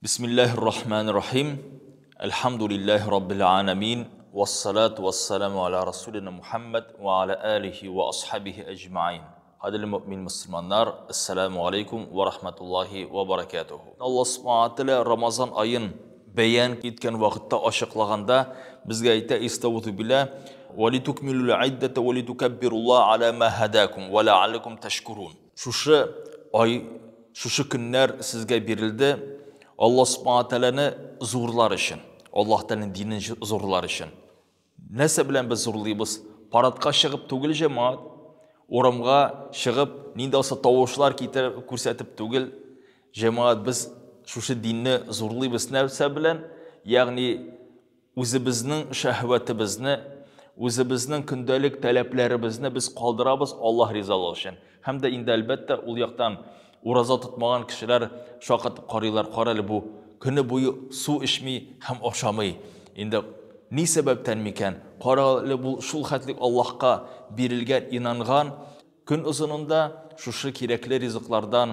Bismillahirrahmanirrahim. Elhamdülillahi Rabbil alamin. Vessalatu vesselamu ala Resulina Muhammed ve ala alihi ve ashabihi ecmain. Hadil mümin Müslümanlar, Esselamu Aleyküm ve Rahmetullahi ve Berekatuhu. Allah subhanahu wa ta'ala Ramazan ayın beyan etken vakitte aşıklığında bizge ayta istavuzu billah ve litukmilul iddete ve litukabbirullaha ala ma hadakum ve la'allekum teşkurun. Şuşu ay, şuşu günler sizge verildi. Allah subhanahu ta'ala'nı zorlar için, Allah ta'ala'nın dinini zorlar için. Nese bilen biz zorlayız? Paratqa шығып түгіл cemaat, oramga шығып, ninde olsa tavuşlar ko'rsatib түгіл, cemaat biz şu dinni zorlayız nese bilen, yani o'zimizning shahvatimizni, o'zimizning kundalik talablarimizni biz qoldırabız Allah rizaligi uchun. Hamda endi albatta u yoqdan Uraza tutmagan kişiler şoqat qaraylar, qarali bu kuni bo'yi suv ichmay ham oqshamay. Endi ne sebepten mikan? Qarali bu shul xatlik Allohga berilgan inangan kun uzununda şu kerakli rizqlardan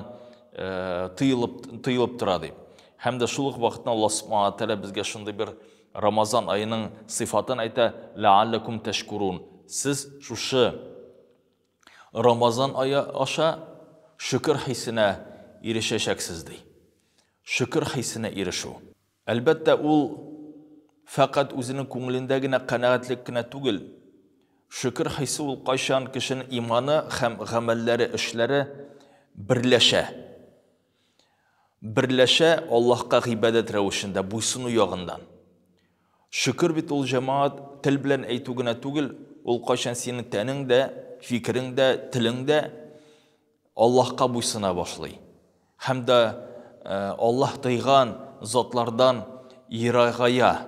tıyılıp turadi. Hamda shul vaqtda Allah subhanahu wa taala bizga shunday bir Ramazan ayının sıfatını ayta la'allakum teşkurun. Siz şu Ramazan ayı aşa şükür hissine erişeceksizdi. Şükür hissine erişu. Elbette ul fakat özünün ko'nglindagina qanoatlikgina tugil. Şükür hissi ul qaşan kişinin imanı hem amelleri, işleri birleşe Allah'a ibadet ravishinde buysunu yog'indan. Şükür bit ul cemaat til bilan aytugina tugil, ul qaşan senin taningda, fikringda, tilingda Allah'a buysuna başlay. Hem de Allah daygan zatlardan yiragaya,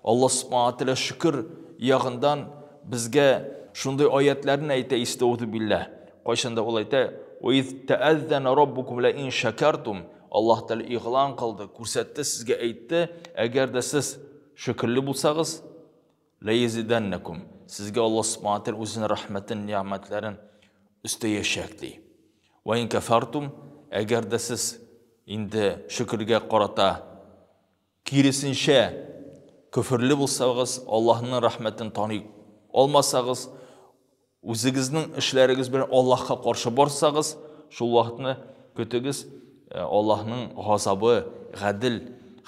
Allah subhanahu ta'ala şükür yağından bizge şunday ayetlerini ayta istavuzu billah. Qaşanda ol ayta ve iz ta'azzana rabbukum la in shakartum. Allah ta'ala ilan qildi, ko'rsatdi, sizga aytdi, agar da siz şükürlü bo'lsangiz la yazidannakum. Sizga Allah subhanahu ta'ala o'zining rahmatin, ne'matlarin üsteyecekdi. Ve in kafartum, eğer de siz indi şükürge qarata kirisinçe küfürlü bulsanız, Allah'ın rahmetini tanıyıp olmasanız, o'zingizning ishlaringiz bilan Allohga qarshi borsangiz, şu vaqtni kötügiz Allah'ın g'azabi, g'adil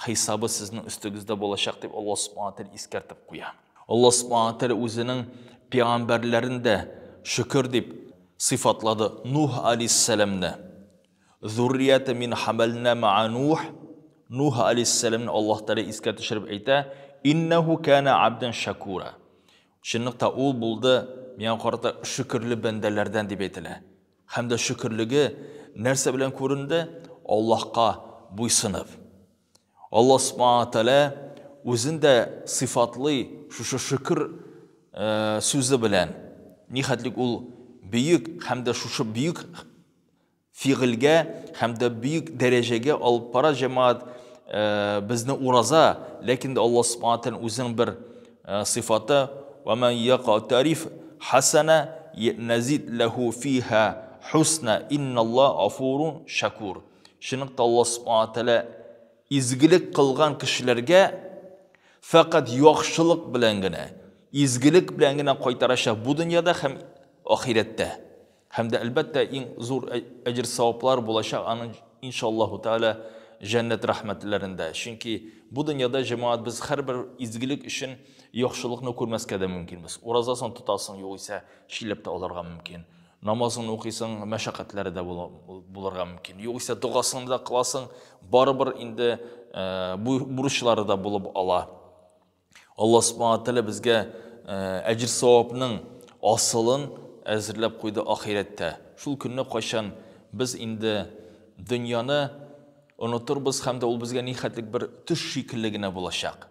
hisobı sizning ustingizda bo'lacak deb Allah subhanahu taala eskartib qo'yadi. Allah subhanahu taala o'zining payg'ambarlarida şükür deb sıfatladı Nuh aleyhisselam'da. Zurriyete min hamalna ma'a Nuh. Nuh aleyhisselam'ın Allah Teala iskat şirib ayta, innehu kana abdan şakura. Şunliqta ul buldu, men qarata şükürlü bendelerden deb aytila. Hamda şükürlügi narsa bilan ko'rindi, Allohga bo'ysunib. Allah subhanahu taala o'zinde sıfatlı şu şükür so'zi bilan nihatlik ul büyük hem de şu büyük fiilge hem de büyük derecege alıp para cemaat bizni uraza, lakin de Allah subhanahu wa ta'ala o'zining bir sıfatı ve men yaqa tarif hasana nazid lahu fiha husna innalloh afurun shakur. Şuningda Allah subhanahu wa ta'ala izgilik qilgan kishilarga faqat yaxshilik bilangina, izgilik bilangina qaytarasha bu dunyoda ham ahirette. Hem de elbette en zor ecir savaplar bulaşak anın inşallah Teala cennet rahmetlerinde. Çünkü bu dünyada cemaat biz her bir izgilik için yaxşılıkını görmezke de mümkünmüz. Orazasın tutasın yok ise şilep de olarga mümkün. Namazını okuysın meşakkatleri de bularga mümkün. Yok ise duasını da kılasın barbar indi buruşları da bulup ala. Allah subhanahu teala bizge ecir savapının asılın әзірләп қойды ахиретте. Шул күнне қашан biz indi dünyаны unuturбыз һәм дә ул безгә нихәтлек бер төш шикеллегенә булачак.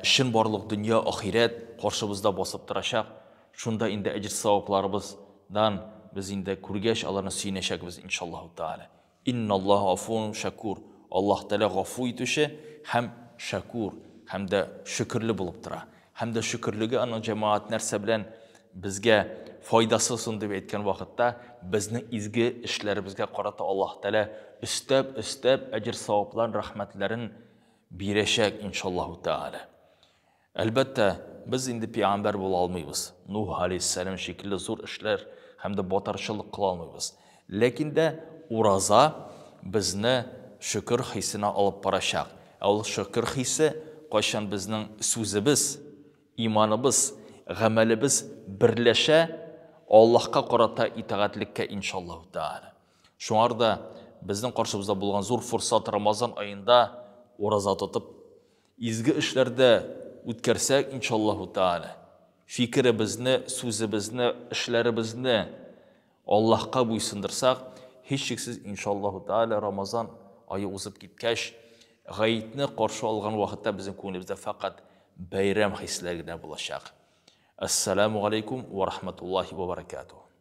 Шин барлык дөнья ахирет каршыбызда басып торачак. Шунда инде әҗр савапларыбыздан biz инде күргәч аларны сөйнәчәкбез иншаллаһу тааля. Инналлаһу афун шакур. Аллаһ тааля гафу итүче һәм шакур, һәм дә шөкерле булып тора. Һәм дә шөкерлеге аның җәмәгать нәрсә белән bizge faydasızsın deb aytgan vaqtda bizning izgi ishlarımizga qarata Alloh taala istep ecir savapların rahmetlerin bireşek inşallahu teala. Elbette biz indi peygamber bola almayız. Nuh aleyhisselam şekilde zor işler hem de batarçılık kıla almayız. Lekin de uraza bizni şükür hissine alıp baraşaq. Ol şükür hissi qaşan bizning sözimiz, imanımız, gamelimiz birleşe Allah'a qarata itaatlikka inşallahu teala. Şuarda bizning qarşımızda bulgan zor fırsat Ramazan ayında uraza tutup izgi işlerde o'tkazsak inşallahu teala fikrimizni, sözimizni, işlerimizni Allah'a buysundursak hiç şeksiz inşallahu teala Ramazan ayı uzib ketkash g'ayitni qarshi olgan vaqtda bizning ko'nglimizda faqat bayram hislargina bo'lashaq. Assalomu alaykum va rahmatullohi va barakatuh.